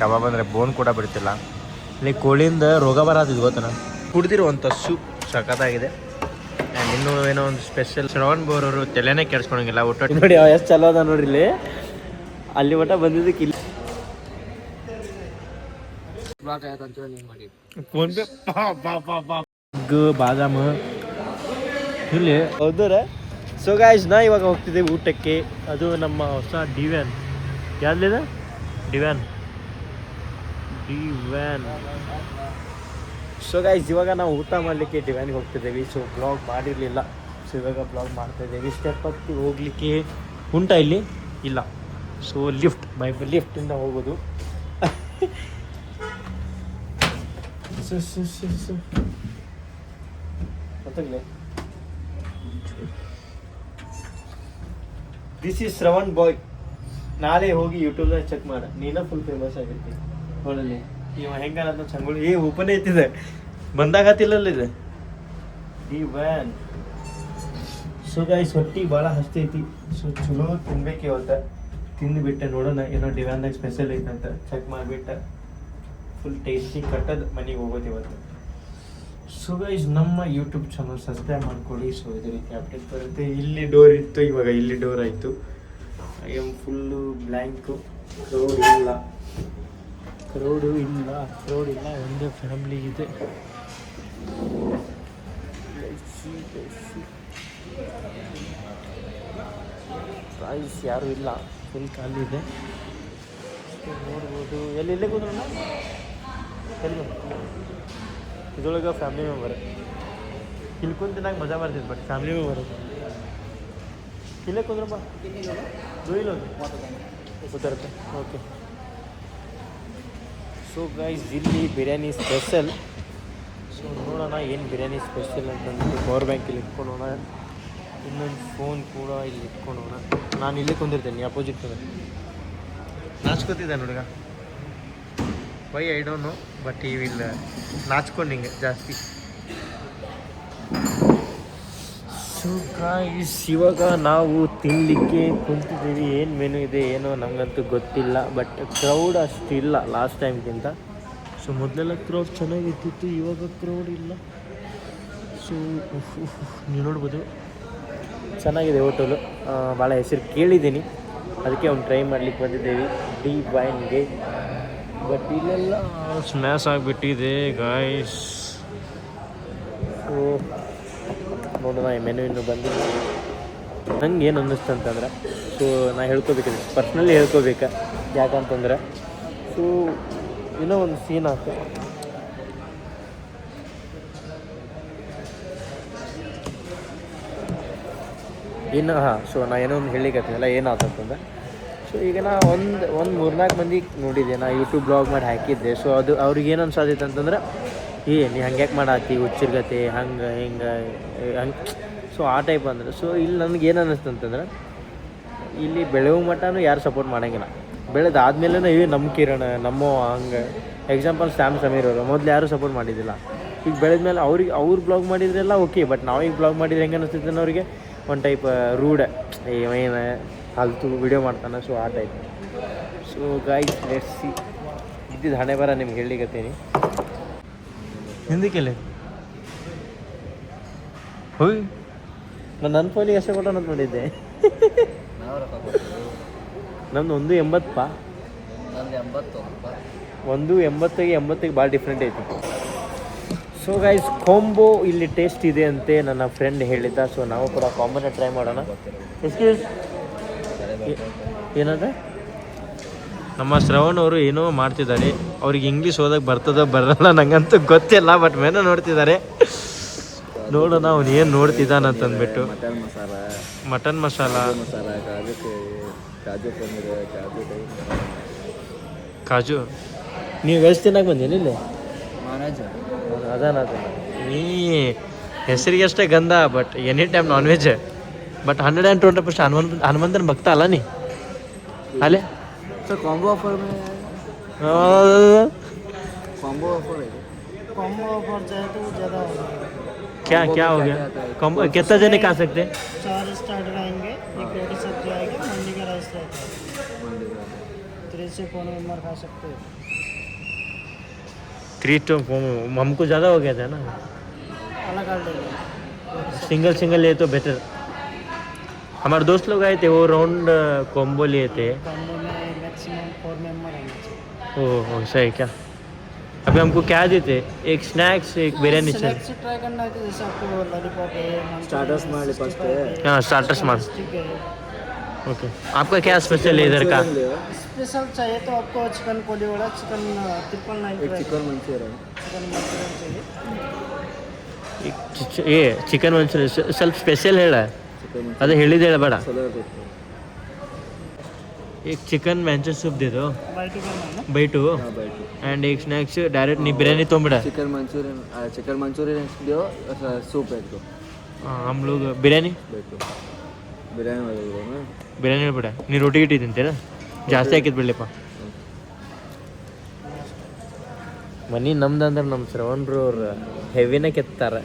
ಕಬಾಬ್ ಅಂದರೆ ಬೋನ್ ಕೂಡ ಬಿಡ್ತಿಲ್ಲ. ಇಲ್ಲಿ ಕೋಳಿಯಿಂದ ರೋಗ ಬರತ್ತಿದ್ದು ಗೊತ್ತನ. ಕುಡ್ದಿರುವಂಥ ಸೂಪ್ ಸಖತ್ತಾಗಿದೆ. ಆ್ಯಂಡ್ ಇನ್ನೂ ಏನೋ ಒಂದು ಸ್ಪೆಷಲ್ ಶ್ರವಣ್ ಬೋರವರು ತಲೆನೇ ಕೆಡ್ಸ್ಕೊಳಂಗಿಲ್ಲ ಊಟ ನೋಡಿ. ಎಷ್ಟು ಚಲೋ ಅದ ನೋಡ್ರಿ ಇಲ್ಲಿ. ಅಲ್ಲಿ ಊಟ ಬಂದಿದ್ದಕ್ಕೆ ಇಲ್ಲಿ ಫೋನ್ ಪೇ ಬಾದಾಮು ಇಲ್ಲಿ ಹೌದರ. ಸೊ ಗಾಯ್ಸ್ ನಾ ಇವಾಗ ಹೋಗ್ತಿದ್ದೇವೆ ಊಟಕ್ಕೆ. ಅದು ನಮ್ಮ ಹೊಸ ಡಿವ್ಯಾನ್. ಯಾವ್ದಿದೆ ಡಿವ್ಯಾನ್. ಸೊ ಗೈಸ್ ಇವಾಗ ನಾವು ಊಟ ಮಾಡಲಿಕ್ಕೆ ಡಿವ್ಯಾನ್ಗೆ ಹೋಗ್ತಿದ್ದೇವೆ. ಸೊ ಬ್ಲಾಗ್ ಮಾಡಿರಲಿಲ್ಲ. ಸೊ ಇವಾಗ ಬ್ಲಾಗ್ ಮಾಡ್ತಾಯಿದ್ದೇವೆ. ಸ್ಟೆಪ್ ಹತ್ತಿ ಹೋಗಲಿಕ್ಕೆ ಉಂಟಾ ಇಲ್ಲಿ ಇಲ್ಲ. ಸೊ ಲಿಫ್ಟಿಂದ ಹೋಗೋದು. ಗೊತ್ತಾಗಲೇ ದಿಸ್ ಈಸ್ ಶ್ರವಣ್ ಬಾಯ್. ನಾಳೆ ಹೋಗಿ ಯೂಟ್ಯೂಬ್ದಾಗ ಚೆಕ್ ಮಾಡ, ನೀನ ಫುಲ್ ಫೇಮಸ್ ಆಗಿರ್ತೀನಿ ನೋಡಲ್ಲಿ. ಇವ ಹೆಂಗಲ್ಲ ಚಂಗೋಳಿ ಓಪನ್ ಐತಿದೆ ಬಂದಾಗತ್ತಿಲ್ಲಲ್ಲ ಇದೆ ಈ ವ್ಯಾನ್. ಸೊ ಗೈಸ್ ಹೊಟ್ಟಿಗೆ ಭಾಳ ಹಸ್ತೈತಿ. ಸೊ ಚಲೋ ತಿನ್ಬೇಕು ಇವತ್ತು. ತಿಂದುಬಿಟ್ಟೆ ನೋಡೋಣ ಏನೋ ಡಿವ್ಯಾನ್ದಾಗ ಸ್ಪೆಷಲ್ ಐತಂತ ಚೆಕ್ ಮಾಡಿಬಿಟ್ಟೆ. ಫುಲ್ ಟೇಸ್ಟಿ ಕಟ್ಟದ ಮನೆಗೆ ಹೋಗೋದು ಇವತ್ತು. ಸೊ ಗೈಸ್ ನಮ್ಮ ಯೂಟ್ಯೂಬ್ ಚಾನಲ್ ಸಬ್ಸ್ಕ್ರೈಬ್ ಮಾಡ್ಕೊಳ್ಳಿ. ಸೊ ಇದೇ ರೀತಿ ಅಪ್ಡೇಟ್ ಬರುತ್ತೆ. ಇಲ್ಲಿ ಡೋರ್ ಇತ್ತು, ಇವಾಗ ಇಲ್ಲಿ ಡೋರ್ ಆಯಿತು. I am full blank. Crowd ಇಲ್ಲ ಒಂದೇ ಫ್ಯಾಮಿಲಿ ಇದೆ. ಪ್ರೈಸ್ ಯಾರೂ ಇಲ್ಲ, ಫುಲ್ ಖಾಲಿ ಇದೆ. ನೋಡ್ಬೋದು. ಎಲ್ಲೇ ಕೂತ್ರೋಣ ಎಲ್ಲಿ ಇದ್ರೊಳಗೆ ಫ್ಯಾಮಿಲಿ ಮೆಂಬರ್. ಇಲ್ಲಿ ಕುಂತಿನಾಗ ಮಜಾ ಬರ್ತಿತ್ತು. ಬಟ್ ಫ್ಯಾಮಿಲಿ ಮೆಂಬರ್ ಇಲ್ಲೇ ಕುಂದ್ರಪ್ಪ. ಇಲ್ಲ ಗೊತ್ತಿರುತ್ತೆ. ಓಕೆ. ಸೊ ಗೈಸ್ ಇಲ್ಲಿ ಬಿರಿಯಾನಿ ಸ್ಪೆಷಲ್. ಸೊ ನೋಡೋಣ ಏನು ಬಿರಿಯಾನಿ ಸ್ಪೆಷಲ್ ಅಂತಂದು ಪವರ್ ಬ್ಯಾಂಕಲ್ಲಿ ಇಟ್ಕೊಳ್ಳೋಣ. ಇನ್ನೊಂದು ಫೋನ್ ಕೂಡ ಇಲ್ಲಿ ಇಟ್ಕೊಳ್ಳೋಣ. ನಾನು ಇಲ್ಲೇ ಕುಂದಿರ್ತೇನೆ ಅಪೋಸಿಟ್ ಕುಂದ್ರೆ. ನಾಚ್ಕೋತಿದ್ದೆ ಹುಡುಗ. Why I don't know but ಈ ವಿಲ್ ನಾಚ್ಕೊಂಡು ಹಿಂಗೆ ಜಾಸ್ತಿ. ಸೊ ಗೈಸ್ ಇವಾಗ ನಾವು ತಿನ್ನಲಿಕ್ಕೆ ಕುಂತಿದ್ದೀವಿ. ಏನು ಮೆನು ಇದೆ ಏನೋ ನಮಗಂತೂ ಗೊತ್ತಿಲ್ಲ. ಬಟ್ ಕ್ರೌಡ್ ಅಷ್ಟಿಲ್ಲ ಲಾಸ್ಟ್ ಟೈಮ್ಗಿಂತ. ಸೊ ಮೊದಲೆಲ್ಲ ಕ್ರೌಡ್ ಚೆನ್ನಾಗಿರ್ತಿತ್ತು, ಇವಾಗ ಕ್ರೌಡ್ ಇಲ್ಲ. ಸೊ ನೀವು ನೋಡ್ಬೋದು ಚೆನ್ನಾಗಿದೆ ಹೋಟೆಲು. ಭಾಳ ಹೆಸರು ಕೇಳಿದ್ದೀನಿ, ಅದಕ್ಕೆ ಅವ್ನು ಟ್ರೈ ಮಾಡ್ಲಿಕ್ಕೆ ಬಂದಿದ್ದೇವೆ ಡಿವೈನ್ಗೆ. ಬಟ್ ಇಲ್ಲೆಲ್ಲ ಸ್ಮ್ಯಾಶ್ ಆಗಿಬಿಟ್ಟಿದೆ ಗಾಯ್ಸ್. ಸೊ ನೋಡೋಣ ಈ ಮೆನು ಇನ್ನೂ ಬಂದಿಲ್ಲ. ನಂಗೆ ಏನು ಅನ್ನಿಸ್ತು ಅಂತಂದ್ರೆ, ಸೊ ನಾ ಹೇಳ್ಕೊಬೇಕಿದೆ ಪರ್ಸ್ನಲಿ ಹೇಳ್ಕೊಬೇಕಾ. ಯಾಕಂತಂದ್ರೆ ಸೊ ಇನ್ನೂ ಒಂದು ಸೀನ್ ಆಯ್ತು. ಇನ್ನು ಸೊ ನಾ ಏನೋ ಒಂದು ಹೇಳಿಕತ್ತೀನಲ್ಲ ಏನಾಯ್ತಂತಂದ್ರೆ, ಸೊ ಈಗ ನಾ ಒಂದು 3-4 ಮಂದಿ ನೋಡಿದ್ದೆ. ನಾ ಯೂಟ್ಯೂಬ್ ಬ್ಲಾಗ್ ಮಾಡಿ ಹಾಕಿದ್ದೆ. ಸೊ ಅದು ಅವ್ರಿಗೆ ಏನು ಅನ್ಸಾದಿತ್ತು ಅಂತಂದ್ರೆ, ನೀ ಹಂಗ್ಯಾಕೆ ಮಾಡಾತಿ ಹುಚ್ಚಿರ್ಗತಿ ಹಂಗೆ ಹಿಂಗೆ. ಸೊ ಆ ಟೈಪ್ ಅಂದ್ರೆ. ಸೊ ಇಲ್ಲಿ ನನಗೆ ಏನು ಅನ್ನಿಸ್ತು ಅಂತಂದ್ರೆ, ಇಲ್ಲಿ ಬೆಳೆಯೋ ಮಟ್ಟನೂ ಯಾರು ಸಪೋರ್ಟ್ ಮಾಡೋಂಗಿಲ್ಲ. ಬೆಳೆದಾದ್ಮೇಲೆ ನಮ್ಮ ಕಿರಣ ನಮ್ಮ ಹಂಗೆ ಎಕ್ಸಾಂಪಲ್ ಸ್ಯಾಮ್ ಸಮೀರ್ ಅವರು ಮೊದಲು ಯಾರೂ ಸಪೋರ್ಟ್ ಮಾಡಿದ್ದಿಲ್ಲ. ಈಗ ಬೆಳೆದ್ಮೇಲೆ ಅವ್ರು ಬ್ಲಾಗ್ ಮಾಡಿದ್ರೆಲ್ಲ ಓಕೆ. ಬಟ್ ನಾವೀಗ ಬ್ಲಾಗ್ ಮಾಡಿದ್ರೆ ಹೆಂಗೆ ಅನ್ನಿಸ್ತೈತೆ ಅವ್ರಿಗೆ ಒಂದು ಟೈಪ್ ರೂಢ ಏನು ಹಾಲ್ತು ವಿಡಿಯೋ ಮಾಡ್ತಾನೆ. ಸೊ ಆ type. So guys let's see. ಇದ್ದಿದ್ದು ಹಣೆ ಬರ ನಿಮ್ಗೆ ಹೇಳಿಕತ್ತೀನಿ. ಹಿಂದಕ್ಕೆಲ್ಲ ಹೋಯ್ ನಾನು ನನ್ನ ಫೋನಿಗೆ ಎಷ್ಟು ಕೊಟ್ಟೋ ಅಂತ ನೋಡಿದ್ದೆ. ನಮ್ದು 180 180 ಭಾಳ ಡಿಫ್ರೆಂಟ್ ಐತಿ. ಸೊ ಗೈಸ್ ಕಾಂಬೋ ಇಲ್ಲಿ ಟೇಸ್ಟ್ ಇದೆ ಅಂತೆ ನನ್ನ ಫ್ರೆಂಡ್ ಹೇಳಿದ್ದ. ಸೊ ನಾವು ಕೂಡ ಕಾಂಬೋನ ಟ್ರೈ ಮಾಡೋಣ. ಎಕ್ಸ್ಕ್ಯೂಸ್ ಏನಂದ್ರೆ ನಮ್ಮ ಶ್ರವಣ್ ಅವರು ಏನೋ ಮಾಡ್ತಿದ್ದಾರೆ. ಅವ್ರಿಗೆ ಇಂಗ್ಲೀಷ್ ಓದಕ್ಕೆ ಬರ್ತದೋ ಬರಲ್ಲ ನಂಗಂತೂ ಗೊತ್ತಿಲ್ಲ. ಬಟ್ ಮೆನು ನೋಡ್ತಿದ್ದಾರೆ. ನೋಡೋಣ ಅವ್ನು ಏನು ನೋಡ್ತಿದ್ದಾನಂತಂದ್ಬಿಟ್ಟು. ಮಟನ್ ಮಸಾಲ ಕಾಜು. ನೀವು ವೆಜ್ ತಿನ್ನಕ್ಕೆ ಬಂದೇನು ಇಲ್ಲಿ? ಅದಾನ ನೀ ಹೆಸರಿಗೆ ಅಷ್ಟೇ ಗಂಧ. But any time non veg. But 120% ಹನುಮಂತನ ಭಕ್ತ ಅಲ್ಲ ನೀ ಅಲ್ಲೇ. तो कॉम्बो ऑफर में कॉम्बो ऑफर चाहे तो ज़्यादा होगा। क्या हो गया? कॉम्बो कितना जने खा सकते हैं? 4 स्टार्टर आएंगे, एक रोटी सब्जी आएगी, मंडी का राइस रहता है। 3 से 4 मेंबर खा सकते हैं। 3 to हमको ज़्यादा हो गया था ना, अलग अलग सिंगल सिंगल लिए तो बेटर। हमारे दोस्त लोग आए थे, वो राउंड कॉम्बो लिए थे। कॉम्बो में मैक्सिमम 4 मेंबर आएंगे। ओह ऐसा है क्या? अभी हमको क्या देते? एक स्नैक्स, एक बिरयानी चल। सेलेक्ट से ट्राई करना है तो जैसे आपको लॉलीपॉप है, Starters मारले पास पे है। हाँ स्टार्टर्स मान। ठीक है। ओके, आपका क्या स्पेशल है इधर का? स्पेशल चाहिए तो आपको चिकन कोली वाला, चिकन 999 एक चिकन मंचूरियन चिकन मंचूरियन चाहिए। ये ಚಿಕನ್ ಮಂಚೂರಿ ಸ್ವಲ್ಪ ಸ್ಪೆಷಲ್ ಹೇಳ, ಅದು ಹೇಳಿದೆ ಹೇಳ ಬೇಡ. एक चिकन मैंचो सूप दे दो, बाइट करना है ना। बैठो, हाँ बैठ एंड एक स्नैक्स डायरेक्ट नहीं बिरयानी तो बिड़ा। चिकन मंचूरियन दो, सूप एक दो। हम लोग बिरयानी ಬಿರಿಯಾನಿ ಮಾಡಿದ್ರು ಬಿರಿಯಾನಿ ಬಿಡ, ನೀ ರೋಟಿ ಗಿಟ್ಟಿ ತಿಂತೀರಾ? ಜಾಸ್ತಿ ಹಾಕಿದ್ ಬಿಡ್ಲಿಪ್ಪ. ಮನಿ ನಮ್ದಂದ್ರೆ ನಮ್ಮ ಶ್ರವಣ್ರು ಅವ್ರು ಹೆವಿನ ಕೆತ್ತಾರೆ,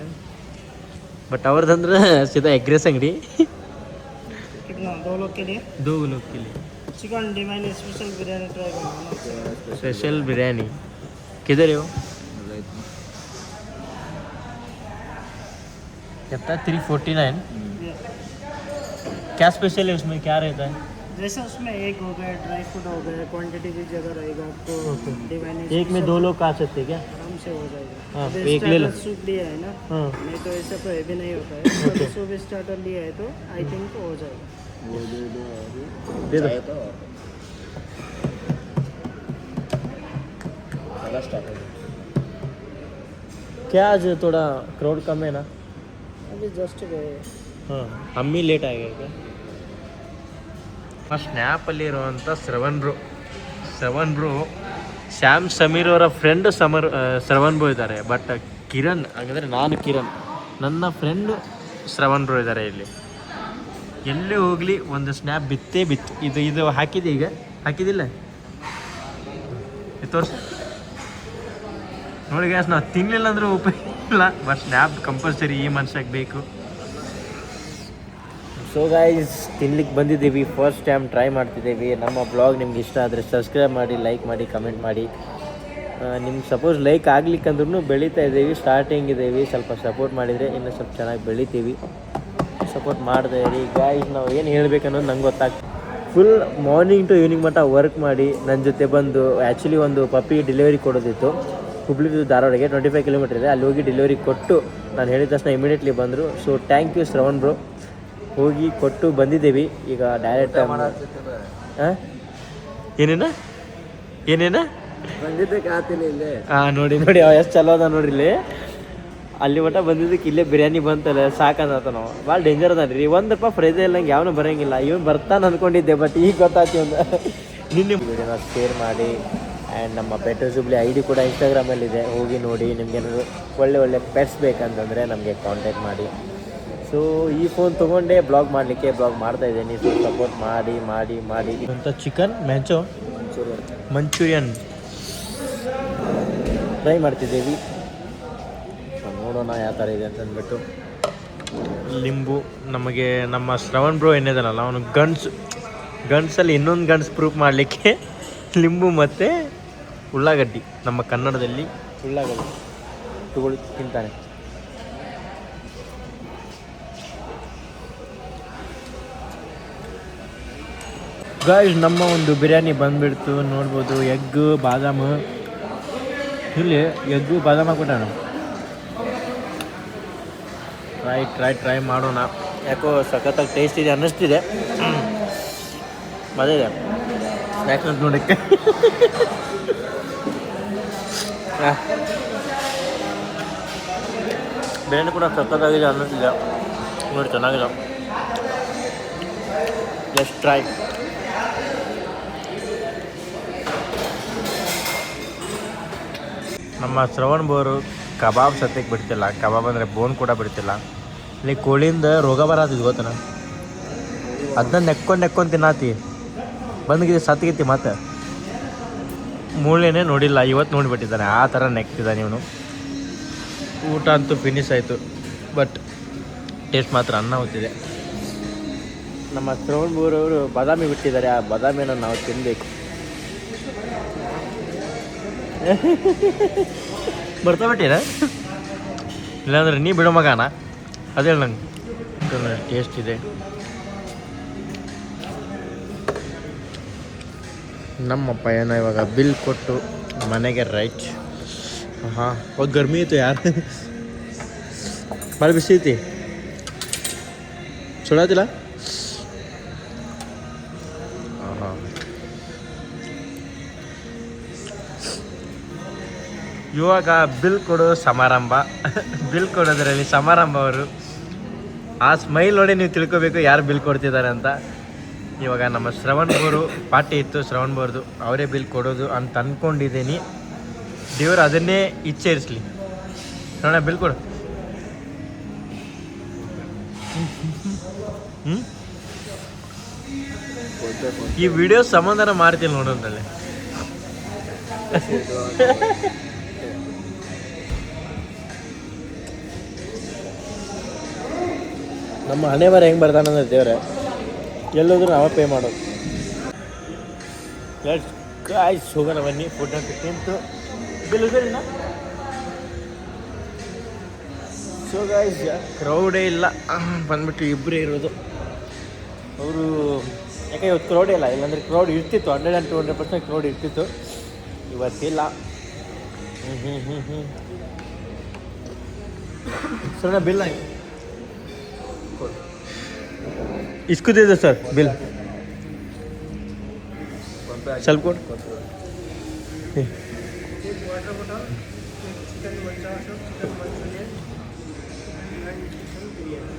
ಬಟ್ ಅವ್ರದಂದ್ರೆ ಸೀದಾ ಎಗ್ರೆಸ್ ಅಂಗಡಿ. कितना 2 लोग के लिए 2 लोग के लिए chicken divine special biryani try करना है ना। स्पेशल बिरयानी किधर है वो? कितना 349? क्या स्पेशल है उसमें, क्या रहता है? जैसे उसमें एग हो गया, ड्राई फ्रूट हो गया, क्वांटिटी की जगह रहेगा आपको। डिवाइन एक में 2 लोग खा सकते हैं क्या? आराम से हो जाएगा। हाँ, अभी एक ले लो। स्टार्टर सूप लिया है ना, हाँ नहीं तो ऐसा तो हैवी नहीं होता है। अभी सूप स्टार्टर लिया है तो आई थिंक हो जाएगा। दे दो। क्या आज थोड़ा क्राउड कम है ना? अभी जस्ट गए। ಹಾಂ ಅಮ್ಮಿ ಲೇಟ್ ಆಗಿದೆ ಈಗ. ಸ್ನ್ಯಾಪಲ್ಲಿರುವಂಥ ಶ್ರವಣ್ ಬ್ರೋ ಶ್ಯಾಮ್ ಸಮೀರ್ ಅವರ ಫ್ರೆಂಡ್ ಶ್ರವಣ್ ಬ್ರೋ ಇದ್ದಾರೆ. ಬಟ್ ಕಿರಣ್ ಹಾಗಾದರೆ ನಾನು ಕಿರಣ್, ನನ್ನ ಫ್ರೆಂಡ್ ಶ್ರವಣ್ ಬ್ರೋ ಇದ್ದಾರೆ ಇಲ್ಲಿ. ಎಲ್ಲೇ ಹೋಗಲಿ ಒಂದು ಸ್ನ್ಯಾಪ್ ಬಿತ್ತೇ ಬಿತ್ತು. ಇದು ಹಾಕಿದೆ, ಈಗ ಹಾಕಿದಿಲ್ಲ ಇದು ತೋರಿಸಿ ನೋಡಿ ಗ್ಯಾಸ್. ನಾವು ತಿನ್ನಲಿಲ್ಲ ಅಂದ್ರೆ ಉಪಯೋಗ ಇಲ್ಲ, ಬಟ್ ಸ್ನ್ಯಾಪ್ ಕಂಪಲ್ಸರಿ ಈ ಮನುಷ್ಯಕ್ಕೆ ಬೇಕು. ಸೊ ಗೈಸ್, ತಿನ್ಲಿಕ್ಕೆ ಬಂದಿದ್ದೀವಿ, ಫಸ್ಟ್ ಟೈಮ್ ಟ್ರೈ ಮಾಡ್ತಿದ್ದೀವಿ. ನಮ್ಮ ಬ್ಲಾಗ್ ನಿಮ್ಗೆ ಇಷ್ಟ ಆದರೆ ಸಬ್ಸ್ಕ್ರೈಬ್ ಮಾಡಿ, ಲೈಕ್ ಮಾಡಿ, ಕಮೆಂಟ್ ಮಾಡಿ. ನಿಮ್ಗೆ ಸಪೋಸ್ ಲೈಕ್ ಆಗ್ಲಿಕ್ಕಂದ್ರೂ ಬೆಳೀತಾ ಇದ್ದೀವಿ, ಸ್ಟಾರ್ಟಿಂಗ್ ಇದ್ದೀವಿ. ಸ್ವಲ್ಪ ಸಪೋರ್ಟ್ ಮಾಡಿದರೆ ಇನ್ನೂ ಸ್ವಲ್ಪ ಚೆನ್ನಾಗಿ ಬೆಳಿತೀವಿ. ಸಪೋರ್ಟ್ ಮಾಡ್ತಾ ಇರಿ ಗೈಸ್. ನಾವು ಏನು ಹೇಳ್ಬೇಕನ್ನೋದು ನಂಗೆ ಗೊತ್ತಾಗ್ತದೆ. ಫುಲ್ ಮಾರ್ನಿಂಗ್ ಟು ಈವ್ನಿಂಗ್ ಮಟ್ಟ ವರ್ಕ್ ಮಾಡಿ ನನ್ನ ಜೊತೆ ಬಂದು, ಆ್ಯಕ್ಚುಲಿ ಒಂದು ಪಪ್ಪಿ ಡೆಲಿವರಿ ಕೊಡೋದಿತ್ತು ಹುಬ್ಳಿ ಟು ಧಾರವಾಡಗೆ 25 ಕಿಲೋಮೀಟರ್ ಇದೆ. ಅಲ್ಲಿ ಹೋಗಿ ಡೆಲಿವರಿ ಕೊಟ್ಟು ನಾನು ಹೇಳಿದ ತಕ್ಷಣ ಇಮಿಡಿಯೇಟ್ಲಿ ಬಂದರು. So thank you Shravan bro. ಹೋಗಿ ಕೊಟ್ಟು ಬಂದಿದ್ದೀವಿ. ಈಗ ಡೈರೆಕ್ಟ್ ಹಾಂ ಏನೇನ ಬಂದಿದ್ದೆ ಕಾತಿಲ್ಲ ಇಲ್ಲೇ. ಹಾಂ ನೋಡಿ ಎಷ್ಟು ಚಲೋ ಅದ ನೋಡ್ರಿ. ಇಲ್ಲಿ ಅಲ್ಲಿ ಮಟ್ಟ ಬಂದಿದ್ದಕ್ಕೆ ಇಲ್ಲೇ ಬಿರಿಯಾನಿ ಬಂತಲ್ಲ ಸಾಕಂತ. ನಾವು ಭಾಳ ಡೇಂಜರ್ ಅದ ರೀ. ₹1 ಫ್ರೈದೆ ಇಲ್ಲ, ನಂಗೆ ಯಾವನು ಬರೋಂಗಿಲ್ಲ. ಇವನು ಬರ್ತಾನೆ ಅಂದ್ಕೊಂಡಿದ್ದೆ, ಬಟ್ ಈಗ ಗೊತ್ತಾಯ್ತು ಒಂದು. ನಿನ್ನೆ ವಿಡಿಯೋನ ಶೇರ್ ಮಾಡಿ. ಆ್ಯಂಡ್ ನಮ್ಮ ಪೆಟ್ರೋಲ್ ಜುಬ್ಲಿ ID ಕೂಡ ಇನ್ಸ್ಟಾಗ್ರಾಮಲ್ಲಿದೆ, ಹೋಗಿ ನೋಡಿ. ನಿಮ್ಗೇನಾದ್ರು ಒಳ್ಳೆ ಪೆಟ್ಸ್ ಬೇಕಂತಂದರೆ ನಮಗೆ ಕಾಂಟ್ಯಾಕ್ಟ್ ಮಾಡಿ. ಸೊ ಈ ಫೋನ್ ತೊಗೊಂಡೇ ಬ್ಲಾಗ್ ಮಾಡ್ತಾಯಿದ್ದೀನಿ. ಸೊ ಸಪೋರ್ಟ್ ಮಾಡಿ ಅಂತ. ಚಿಕನ್ ಮಂಚೂರಿಯನ್ ಟ್ರೈ ಮಾಡ್ತಿದ್ದೀವಿ. ನೋಡೋಣ ಯಾವ ಥರ ಇದೆ ಅಂತಂದ್ಬಿಟ್ಟು. ಲಿಂಬು ನಮಗೆ ನಮ್ಮ ಶ್ರವಣ್ ಬ್ರೋ ಏನಿದಾನಲ್ಲ, ಅವನು ಗನ್ಸಲ್ಲಿ ಇನ್ನೊಂದು ಗನ್ಸ್ ಪ್ರೂಫ್ ಮಾಡಲಿಕ್ಕೆ ಲಿಂಬು ಮತ್ತು ಉಳ್ಳಾಗಡ್ಡಿ, ನಮ್ಮ ಕನ್ನಡದಲ್ಲಿ ಉಳ್ಳಾಗಡ್ಡಿ ತಗೊಳ್ಳಿ ತಿಂತಾನೆ. ಗಾಯ್ಸ್, ನಮ್ಮ ಒಂದು ಬಿರಿಯಾನಿ ಬಂದುಬಿಡ್ತು. ನೋಡ್ಬೋದು, ಎಗ್ಗು ಬಾದಾಮು, ಇಲ್ಲಿ ಎಗ್ಗು ಬಾದಾಮ್ ಹಾಕ್ಬಿಟ್ಟಾನ. ಟ್ರೈ ಮಾಡೋಣ. ಯಾಕೋ ಸಖತ್ತಾಗಿ ಟೇಸ್ಟ್ ಇದೆ ಅನ್ನಿಸ್ತಿದೆ. ಮಜಾ ಇದೆ ಸ್ನ್ಯಾಕ್ಸ್ ಅಂತ ನೋಡೋಕ್ಕೆ. ಬಿರಿಯಾನಿ ಕೂಡ ಸಖತ್ತಾಗಿದೆ ಅನ್ನಿಸ್ತಿದೆ ನೋಡಿ, ಚೆನ್ನಾಗಿದೆ. Just try. ನಮ್ಮ ಶ್ರವಣ್ ಬೋರು ಕಬಾಬ್ ಸತ್ಯಕ್ಕೆ ಬಿಡ್ತಿಲ್ಲ. ಕಬಾಬ್ ಅಂದರೆ ಬೋನ್ ಕೂಡ ಬಿಡ್ತಿಲ್ಲ. ಇಲ್ಲಿ ಕೋಳಿಯಿಂದ ರೋಗ ಬರತ್ತಿದ್ದು ಗೊತ್ತನ, ಅದನ್ನ ನೆಕ್ಕೊಂಡು ತಿನ್ನಾತಿ. ಬಂದ್ಗಿದ್ದು ಸತ್ಗಿತ್ತಿ, ಮತ್ತೆ ಮೂಳೆನೇ ನೋಡಿಲ್ಲ, ಇವತ್ತು ನೋಡಿಬಿಟ್ಟಿದ್ದಾನೆ. ಆ ಥರ ನೆಕ್ತಿದ್ದಾನೆ ಇವನು. ಊಟ ಅಂತೂ ಫಿನಿಶ್ ಆಯಿತು, ಬಟ್ ಟೇಸ್ಟ್ ಮಾತ್ರ ಅನ್ನ ಹೋಗ್ತಿದೆ. ನಮ್ಮ ಶ್ರವಣ್ ಬೋರವರು ಬಾದಾಮಿ ಬಿಟ್ಟಿದ್ದಾರೆ. ಆ ಬಾದಾಮಿಯನ್ನು ನಾವು ತಿನ್ನಬೇಕು. ಬರ್ತಾ ಬಿಟ್ಟಿರ ಇಲ್ಲಾಂದ್ರೆ ನೀ ಬಿಡೋ ಮಗನ ಅದೇ ನಂಗೆ ಟೇಸ್ಟ್ ಇದೆ. ನಮ್ಮಪ್ಪ ಏನೋ ಇವಾಗ ಬಿಲ್ ಕೊಟ್ಟು ಮನೆಗೆ ರೈಟ್. ಹಾಂ ಹೋಗಿ ಗರ್ಮಿ ಇತ್ತು ಯಾರು ಭಾಳ ಬಿಸಿ ಐತಿ ಸುಡಾತಿಲ್ಲ. ಹಾಂ ಇವಾಗ ಬಿಲ್ ಕೊಡೋ ಸಮಾರಂಭ. ಬಿಲ್ ಕೊಡೋದ್ರಲ್ಲಿ ಸಮಾರಂಭ ಅವರು ಆ ಸ್ಮೈಲ್ ನೋಡಿ ನೀವು ತಿಳ್ಕೊಬೇಕು ಯಾರು ಬಿಲ್ ಕೊಡ್ತಿದ್ದಾರೆ ಅಂತ. ಇವಾಗ ನಮ್ಮ ಶ್ರವಣ್ ಬೋರು ಪಾರ್ಟಿ ಇತ್ತು, ಶ್ರವಣ್ ಬೋರ್ದು ಅವರೇ ಬಿಲ್ ಕೊಡೋದು ಅಂತ ಅಂದ್ಕೊಂಡಿದ್ದೀನಿ. ದೇವರು ಅದನ್ನೇ ಇಚ್ಛೆರಿಸಲಿ. ಶ್ರವಣ ಬಿಲ್ ಕೊಡು. ಈ ವಿಡಿಯೋ ಸಮಾಧಾನ ಮಾಡ್ತೀನಿ ನೋಡೋದ್ರಲ್ಲಿ. ನಮ್ಮ ಹಣೆ ಬರ ಹೆಂಗೆ ಬರ್ತಾನಂದ್ರೆ ದೇವ್ರೆ ಎಲ್ಲೋದ್ರೂ ನಾವೇ ಪೇ ಮಾಡೋದು. ಗಾಯ್ಸ್ ಹೋಗೋಣ ಬನ್ನಿ. ಫುಡ್ ಅಂತ ತಿಂತು ಬಿಲ್ ಇದರಿಂದ. ಸೊ ಗಾಯ್ಸ್ ಕ್ರೌಡೇ ಇಲ್ಲ, ಬಂದ್ಬಿಟ್ಟು ಇಬ್ಬರೇ ಇರೋದು. ಅವರು ಯಾಕೆ ಇವತ್ತು ಕ್ರೌಡೇ ಇಲ್ಲ, ಇಲ್ಲಾಂದರೆ ಕ್ರೌಡ್ ಇರ್ತಿತ್ತು. 100 and 200% ಕ್ರೌಡ್ ಇರ್ತಿತ್ತು, ಇವತ್ತಿಲ್ಲ. ಸರ್ ಬಿಲ್ ಆಗಿ इसको दे दो सर बिल ಸ್ವಲ್ಪ ಕೊಡು. वाटर बॉटल, चिकन मंचा, chicken Manchurian and chicken biryani.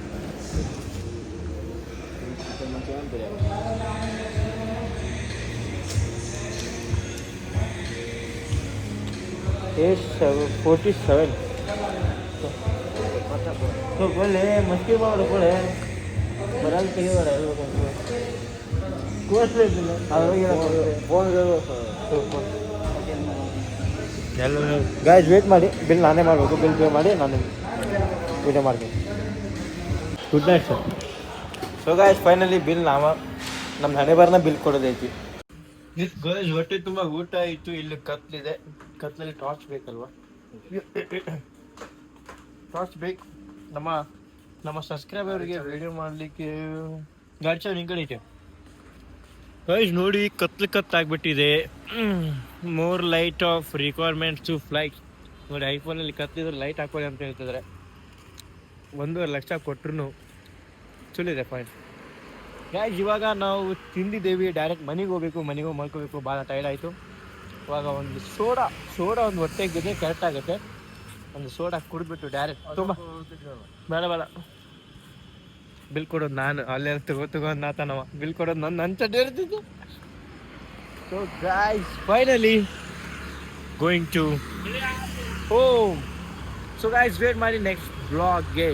47 तो बोले मस्ती मारो बोले ಬರಲ್ಲ ತೆಗಿಬೇಡ ಕೋಸ್ಲಿಲ್ಲ ಎಲ್ಲ ಗಾಯ್ಸ್ ವೇಟ್ ಮಾಡಿ. ಬಿಲ್ ನಾನೇ ಮಾಡಬೇಕು. ಬಿಲ್ ಪೇ ಮಾಡಿ ನಾನು ವಿಡಿಯೋ ಮಾಡ್ತೀನಿ. Good night sir. So guys finally bill ನಮ್ಮ ಹಣೆ ಬರನ ಬಿಲ್ ಕೊಡೋದೈತಿ. ಗಾಯ್ಸ್ ಹೊಟ್ಟೆ ತುಂಬ ಊಟ ಆಯಿತು. ಇಲ್ಲಿ ಕತ್ಲಿದೆ, ಕತ್ಲಲ್ಲಿ ಟಾರ್ಚ್ ಬೇಕಲ್ವಾ? ಟಾರ್ಚ್ ಬೇಕು. ನಮ್ಮ ಸಬ್ಸ್ಕ್ರೈಬರ್ಗೆ ವಿಡಿಯೋ ಮಾಡಲಿಕ್ಕೆ ಗಾಡಿ ಚಾವ್ ನಿಂಗೆ ಐತೆ ಗೈಸ್. ನೋಡಿ ಕತ್ತಾಗ್ಬಿಟ್ಟಿದೆ. More light of requirements to flight. ನೋಡಿ ಐಫೋನಲ್ಲಿ ಕತ್ತಲಿದ್ರೆ ಲೈಟ್ ಹಾಕೊಳ್ಳಿ ಅಂತ ಹೇಳ್ತಿದ್ರೆ 1.5 ಲಕ್ಷ ಕೊಟ್ಟರು ಚುಲಿದೆ ಫೈನ್. ಗೈಸ್ ಇವಾಗ ನಾವು ತಿಂದಿದ್ದೇವೆ, ಡೈರೆಕ್ಟ್ ಮನೆಗೆ ಹೋಗ್ಬೇಕು. ಮನೆಗೆ ಹೋಗಿ ಮಲ್ಕೋಬೇಕು, ಭಾಳ ಟೈರ್ಡ್ ಆಯಿತು. ಇವಾಗ ಒಂದು ಸೋಡಾ ಒಂದು ಹೊಟ್ಟೆಗಿದೆ, ಕರೆಕ್ಟ್ ಆಗುತ್ತೆ. ಒಂದು ಸೋಡಾ ಕುಡಿದ್ಬಿಟ್ಟು ಡೈರೆಕ್ಟ್ ತುಂಬ ಬೇಡ ಬಿಲ್ ಕೊಡೋದು ನಾನು ಅಲ್ಲೇ ತಗೊಂಡು ನಾತನವ. ಬಿಲ್ ಕೊಡೋದು ನನ್ನ ಚಡ್ಡಿ ಇರ್ತಿತ್ತು. So guys finally going to home. So guys wait ಮಾಡಿ ನೆಕ್ಸ್ಟ್ ಬ್ಲಾಗ್ಗೆ.